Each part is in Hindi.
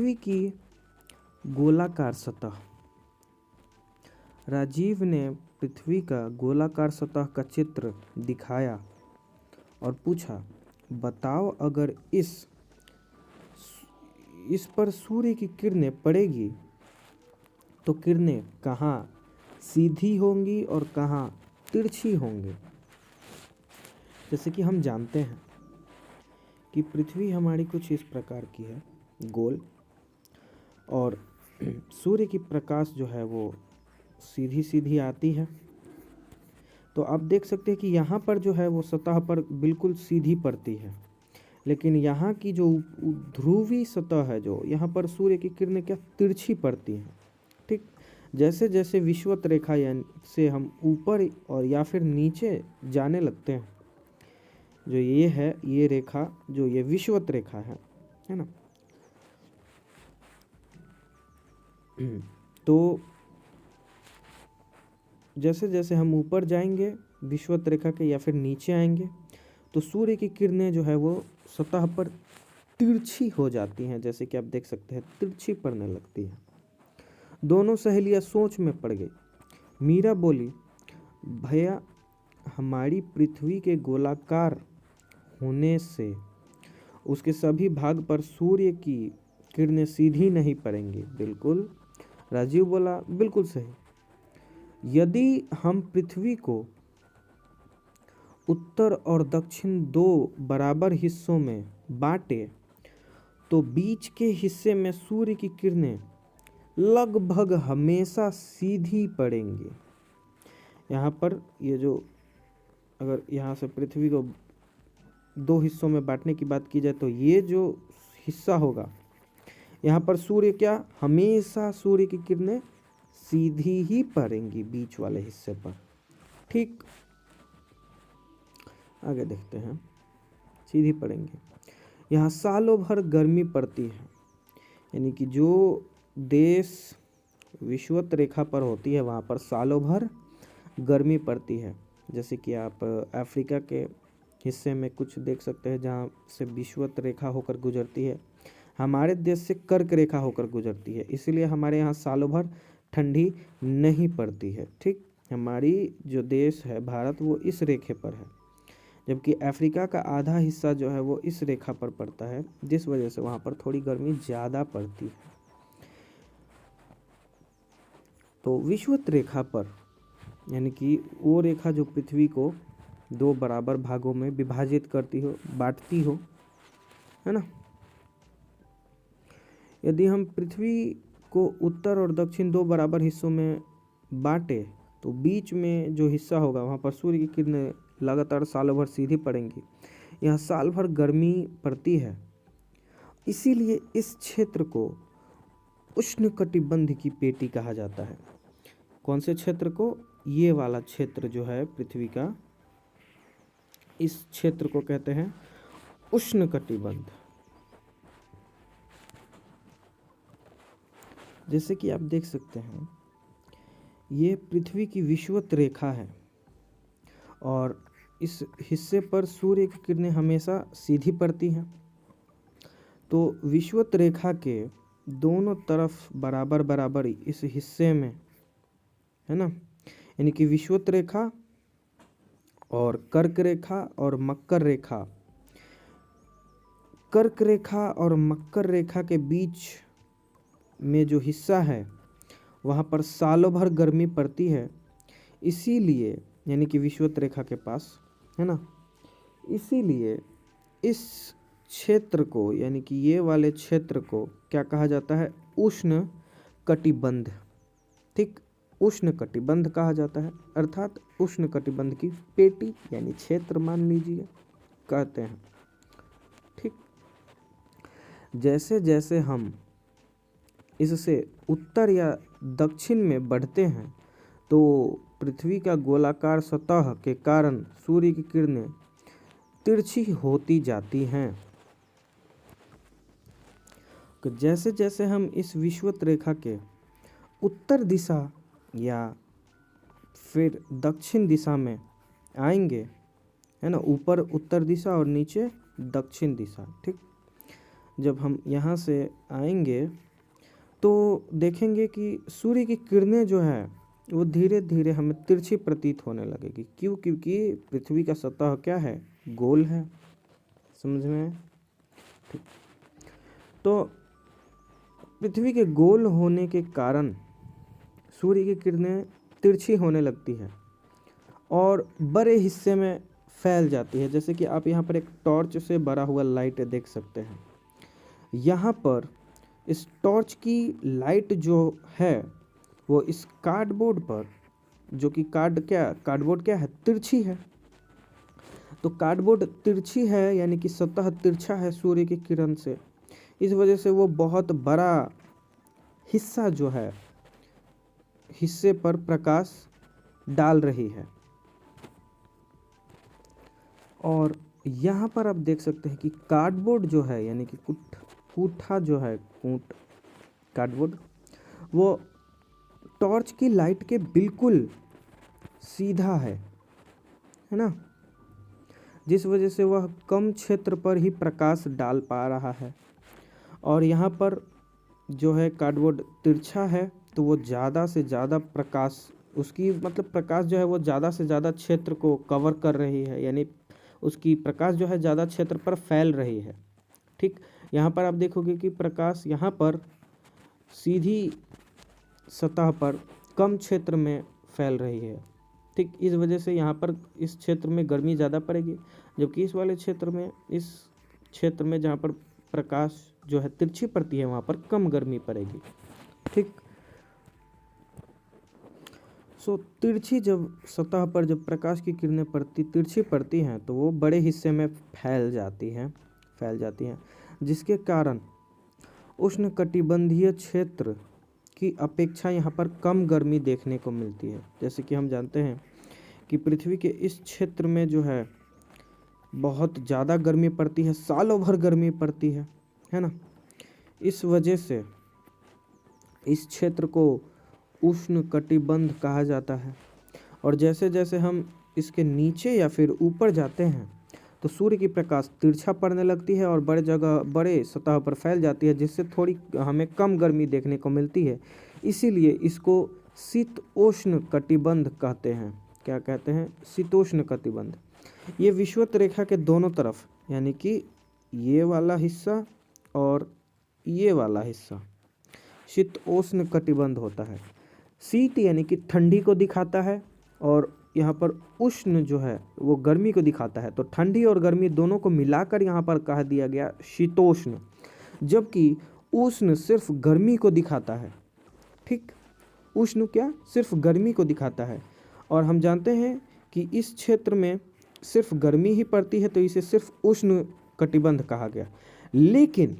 पृथ्वी की गोलाकार सतह। राजीव ने पृथ्वी का गोलाकार सतह का चित्र दिखाया और पूछा, बताओ अगर इस पर सूर्य की किरणें पड़ेगी तो किरणें कहाँ सीधी होंगी और कहाँ तिरछी होंगी। जैसे कि हम जानते हैं कि पृथ्वी हमारी कुछ इस प्रकार की है, गोल, और सूर्य की प्रकाश जो है वो सीधी सीधी आती है। तो आप देख सकते हैं कि यहाँ पर जो है वो सतह पर बिल्कुल सीधी पड़ती है, लेकिन यहाँ की जो ध्रुवीय सतह है, जो यहाँ पर सूर्य की किरणें क्या तिरछी पड़ती हैं। ठीक, जैसे जैसे विषुवत रेखा से हम ऊपर और या फिर नीचे जाने लगते हैं, जो ये है, ये रेखा जो ये विषुवत रेखा है ना। तो जैसे जैसे हम ऊपर जाएंगे विषुवत रेखा के या फिर नीचे आएंगे, तो सूर्य की किरणें जो है वो सतह पर तिरछी हो जाती हैं। जैसे कि आप देख सकते हैं, तिरछी पड़ने लगती है। दोनों सहेलियां सोच में पड़ गई। मीरा बोली, भैया, हमारी पृथ्वी के गोलाकार होने से उसके सभी भाग पर सूर्य की किरणें सीधी नहीं पड़ेंगी। बिल्कुल। राजीव बोला, बिल्कुल सही। यदि हम पृथ्वी को उत्तर और दक्षिण दो बराबर हिस्सों में बांटे तो बीच के हिस्से में सूर्य की किरणें लगभग हमेशा सीधी पड़ेंगी। यहाँ पर ये जो, अगर यहाँ से पृथ्वी को दो हिस्सों में बांटने की बात की जाए तो ये जो हिस्सा होगा, यहाँ पर सूर्य क्या, हमेशा सूर्य की किरणें सीधी ही पड़ेंगी बीच वाले हिस्से पर। ठीक, आगे देखते हैं, सीधी पड़ेंगे। यहाँ सालों भर गर्मी पड़ती है, यानी कि जो देश विषुवत रेखा पर होती है वहाँ पर सालों भर गर्मी पड़ती है। जैसे कि आप अफ्रीका के हिस्से में कुछ देख सकते हैं जहाँ से विषुवत रेखा होकर गुजरती है, हमारे देश से कर्क रेखा होकर गुजरती है, इसीलिए हमारे यहाँ सालों भर ठंडी नहीं पड़ती है। ठीक, हमारी जो देश है भारत, वो इस रेखे पर है, जबकि अफ्रीका का आधा हिस्सा जो है वो इस रेखा पर पड़ता है, जिस वजह से वहाँ पर थोड़ी गर्मी ज़्यादा पड़ती है। तो विषुवत रेखा पर, यानी कि वो रेखा जो पृथ्वी को दो बराबर भागों में विभाजित करती हो, बांटती हो, है ना। यदि हम पृथ्वी को उत्तर और दक्षिण दो बराबर हिस्सों में बांटे तो बीच में जो हिस्सा होगा वहाँ पर सूर्य की किरणें लगातार सालों भर सीधी पड़ेंगी। यहाँ साल भर गर्मी पड़ती है, इसीलिए इस क्षेत्र को उष्णकटिबंध की पेटी कहा जाता है। कौन से क्षेत्र को? ये वाला क्षेत्र जो है पृथ्वी का, इस क्षेत्र को कहते हैं उष्णकटिबंध। जैसे कि आप देख सकते हैं, ये पृथ्वी की विषुवत रेखा है और इस हिस्से पर सूर्य की किरणें हमेशा सीधी पड़ती हैं। तो विषुवत रेखा के दोनों तरफ बराबर बराबर इस हिस्से में, है ना, यानी कि विषुवत रेखा और कर्क रेखा और मकर रेखा, कर्क रेखा और मकर रेखा के बीच में जो हिस्सा है वहाँ पर सालों भर गर्मी पड़ती है, इसीलिए, यानी कि विषुवत रेखा के पास, है ना, इसीलिए इस क्षेत्र को, यानी कि ये वाले क्षेत्र को क्या कहा जाता है? उष्ण कटिबंध। ठीक, उष्ण कटिबंध कहा जाता है, अर्थात उष्ण कटिबंध की पेटी यानी क्षेत्र मान लीजिए, कहते हैं। ठीक, जैसे जैसे हम इससे उत्तर या दक्षिण में बढ़ते हैं तो पृथ्वी का गोलाकार सतह के कारण सूर्य की किरणें तिरछी होती जाती हैं। तो जैसे जैसे हम इस विषुवत रेखा के उत्तर दिशा या फिर दक्षिण दिशा में आएंगे, है ना, ऊपर उत्तर दिशा और नीचे दक्षिण दिशा, ठीक, जब हम यहाँ से आएंगे तो देखेंगे कि सूर्य की किरणें जो है वो धीरे धीरे हमें तिरछी प्रतीत होने लगेगी। क्यों? क्योंकि पृथ्वी का सतह क्या है? गोल है। समझ में आया? ठीक। तो पृथ्वी के गोल होने के कारण सूर्य की किरणें तिरछी होने लगती है और बड़े हिस्से में फैल जाती है। जैसे कि आप यहाँ पर एक टॉर्च से भरा हुआ लाइट देख सकते हैं। यहाँ पर इस टॉर्च की लाइट जो है वो इस कार्डबोर्ड पर, जो कि कार्डबोर्ड क्या है? तिरछी है। तो कार्डबोर्ड तिरछी है यानी कि सतह तिरछा है सूर्य की किरण से। इस वजह से वो बहुत बड़ा हिस्सा जो है, हिस्से पर प्रकाश डाल रही है। और यहाँ पर आप देख सकते हैं कि कार्डबोर्ड जो है यानी कि कूठा जो है, कार्डबोर्ड, वो टॉर्च की लाइट के बिल्कुल सीधा है ना, जिस वजह से वह कम क्षेत्र पर ही प्रकाश डाल पा रहा है। और यहाँ पर जो है कार्डबोर्ड तिरछा है तो वो ज़्यादा से ज़्यादा प्रकाश, उसकी मतलब प्रकाश जो है वो ज़्यादा से ज़्यादा क्षेत्र को कवर कर रही है, यानी उसकी प्रकाश जो है ज़्यादा क्षेत्र पर फैल रही है। ठीक, यहाँ पर आप देखोगे कि प्रकाश यहाँ पर सीधी सतह पर कम क्षेत्र में फैल रही है। ठीक, इस वजह से यहाँ पर इस क्षेत्र में गर्मी ज़्यादा पड़ेगी, जबकि इस वाले क्षेत्र में, इस क्षेत्र में जहाँ पर प्रकाश जो है तिरछी पड़ती है वहाँ पर कम गर्मी पड़ेगी। ठीक, सो तिरछी जब सतह पर जब प्रकाश की किरणें तिरछी पड़ती हैं तो वो बड़े हिस्से में फैल जाती हैं, जिसके कारण उष्णकटिबंधीय क्षेत्र की अपेक्षा यहाँ पर कम गर्मी देखने को मिलती है। जैसे कि हम जानते हैं कि पृथ्वी के इस क्षेत्र में जो है बहुत ज़्यादा गर्मी पड़ती है, सालों भर गर्मी पड़ती है ना। इस वजह से इस क्षेत्र को उष्णकटिबंध कहा जाता है। और जैसे जैसे हम इसके नीचे या फिर ऊपर जाते हैं तो सूर्य की प्रकाश तिरछा पड़ने लगती है और बड़े सतह पर फैल जाती है, जिससे थोड़ी हमें कम गर्मी देखने को मिलती है। इसीलिए इसको शीतोष्ण कटिबंध कहते हैं। क्या कहते हैं? शीतोष्ण कटिबंध। ये विषुवत रेखा के दोनों तरफ, यानी कि ये वाला हिस्सा और ये वाला हिस्सा शीतोष्ण कटिबंध होता है। शीत यानी कि ठंडी को दिखाता है और यहाँ पर उष्ण जो है वो गर्मी को दिखाता है। तो ठंडी और गर्मी दोनों को मिलाकर यहाँ पर कह दिया गया शीतोष्ण, जबकि उष्ण सिर्फ गर्मी को दिखाता है। ठीक, उष्ण क्या? सिर्फ गर्मी को दिखाता है। और हम जानते हैं कि इस क्षेत्र में सिर्फ गर्मी ही पड़ती है, तो इसे सिर्फ उष्ण कटिबंध कहा गया। लेकिन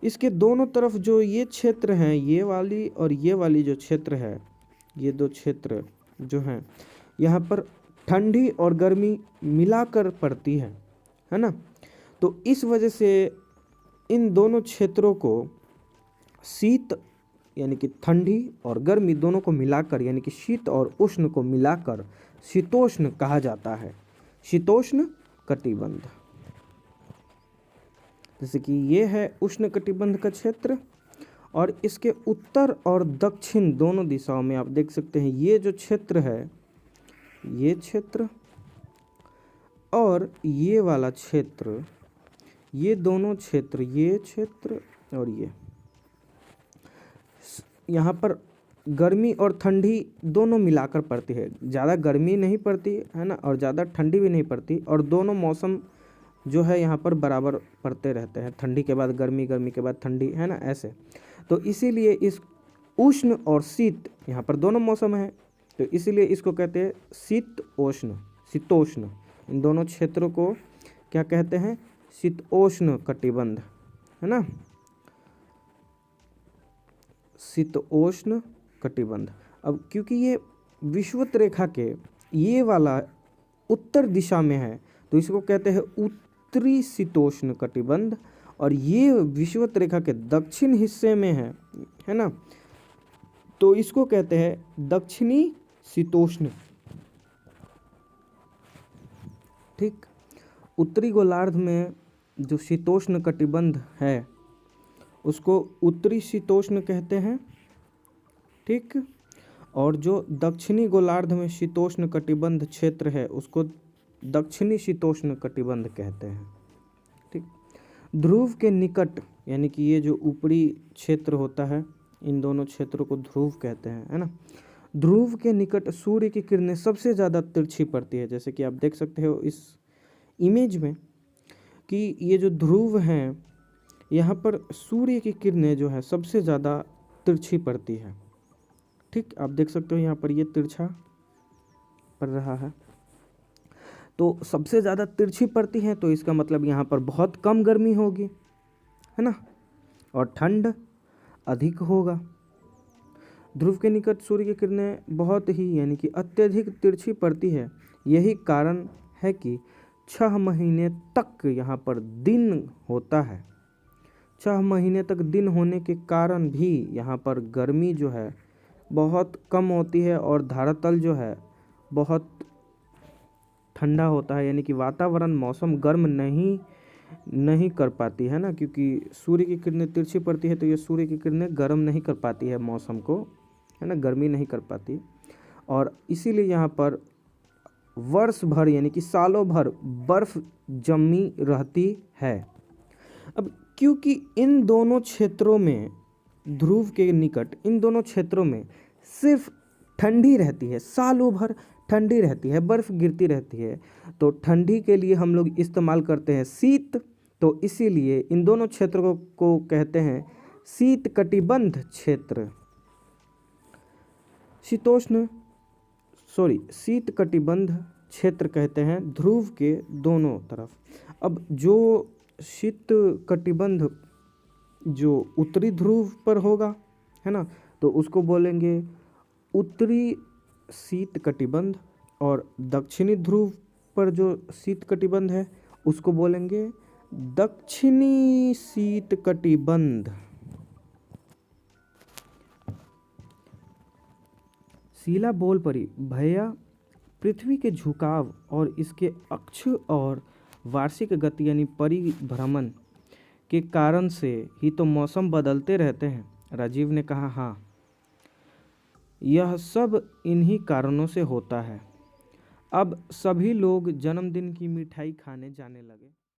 इसके दोनों तरफ जो ये क्षेत्र हैं, ये वाली और ये वाली जो क्षेत्र है, ये दो क्षेत्र जो हैं, यहाँ पर ठंडी और गर्मी मिलाकर पड़ती है ना। तो इस वजह से इन दोनों क्षेत्रों को शीत यानी कि ठंडी और गर्मी दोनों को मिलाकर, यानी कि शीत और उष्ण को मिलाकर शीतोष्ण कहा जाता है, शीतोष्ण कटिबंध। जैसे कि ये है उष्ण कटिबंध का क्षेत्र, और इसके उत्तर और दक्षिण दोनों दिशाओं में आप देख सकते हैं ये जो क्षेत्र है, ये क्षेत्र और ये वाला क्षेत्र, ये दोनों क्षेत्र, ये क्षेत्र और ये, यहाँ पर गर्मी और ठंडी दोनों मिलाकर पड़ती है। ज़्यादा गर्मी नहीं पड़ती है ना, और ज़्यादा ठंडी भी नहीं पड़ती, और दोनों मौसम जो है यहाँ पर बराबर पड़ते रहते हैं। ठंडी के बाद गर्मी, गर्मी के बाद ठंडी, है ना, ऐसे। तो इसीलिए इस उष्ण और शीत, यहाँ पर दोनों मौसम है, तो इसीलिए इसको कहते हैं शीतोष्ण, शीतोष्ण। इन दोनों क्षेत्रों को क्या कहते हैं? शीतोष्ण कटिबंध, है ना, शीतोष्ण कटिबंध। अब क्योंकि ये विषुवत रेखा के ये वाला उत्तर दिशा में है तो इसको कहते हैं उत्तरी शीतोष्ण कटिबंध, और ये विषुवत रेखा के दक्षिण हिस्से में है ना, तो इसको कहते हैं दक्षिणी शीतोष्ण। ठीक, उत्तरी गोलार्ध में जो शीतोष्ण कटिबंध है उसको उत्तरी शीतोष्ण कहते हैं, ठीक। और जो दक्षिणी गोलार्ध में शीतोष्ण कटिबंध क्षेत्र है उसको दक्षिणी शीतोष्ण कटिबंध कहते हैं, ठीक। ध्रुव के निकट यानी कि ये जो ऊपरी क्षेत्र होता है, इन दोनों क्षेत्रों को ध्रुव कहते हैं, है ना। ध्रुव के निकट सूर्य की किरणें सबसे ज़्यादा तिरछी पड़ती है, जैसे कि आप देख सकते हो इस इमेज में कि ये जो ध्रुव हैं यहाँ पर सूर्य की किरणें जो है सबसे ज़्यादा तिरछी पड़ती है, ठीक। आप देख सकते हो यहाँ पर ये तिरछा पड़ रहा है, तो सबसे ज़्यादा तिरछी पड़ती है, तो इसका मतलब यहाँ पर बहुत कम गर्मी होगी, है ना, और ठंड अधिक होगा। ध्रुव के निकट सूर्य की किरणें बहुत ही यानी कि अत्यधिक तिरछी पड़ती है। यही कारण है कि 6 महीने तक यहाँ पर दिन होता है। 6 महीने तक दिन होने के कारण भी यहाँ पर गर्मी जो है बहुत कम होती है और धरातल जो है बहुत ठंडा होता है, यानी कि वातावरण मौसम गर्म नहीं कर पाती है ना, क्योंकि सूर्य की किरणें तिरछी पड़ती है तो ये सूर्य की किरणें गर्म नहीं कर पाती है मौसम को, है ना, गर्मी नहीं कर पाती। और इसीलिए यहाँ पर वर्ष भर यानी कि सालों भर बर्फ जमी रहती है। अब क्योंकि इन दोनों क्षेत्रों में, ध्रुव के निकट इन दोनों क्षेत्रों में सिर्फ ठंडी रहती है, सालों भर ठंडी रहती है, बर्फ गिरती रहती है, तो ठंडी के लिए हम लोग इस्तेमाल करते हैं शीत, तो इसीलिए इन दोनों क्षेत्रों को कहते हैं शीत कटिबंध क्षेत्र। शीत कटिबंध क्षेत्र कहते हैं ध्रुव के दोनों तरफ। अब जो शीत कटिबंध जो उत्तरी ध्रुव पर होगा, है ना, तो उसको बोलेंगे उत्तरी शीत कटिबंध, और दक्षिणी ध्रुव पर जो शीत कटिबंध है उसको बोलेंगे दक्षिणी शीत कटिबंध। शीला बोल पड़ी, भैया पृथ्वी के झुकाव और इसके अक्ष और वार्षिक गति यानी परिभ्रमण के कारण से ही तो मौसम बदलते रहते हैं। राजीव ने कहा, हाँ, यह सब इन्हीं कारणों से होता है। अब सभी लोग जन्मदिन की मिठाई खाने जाने लगे।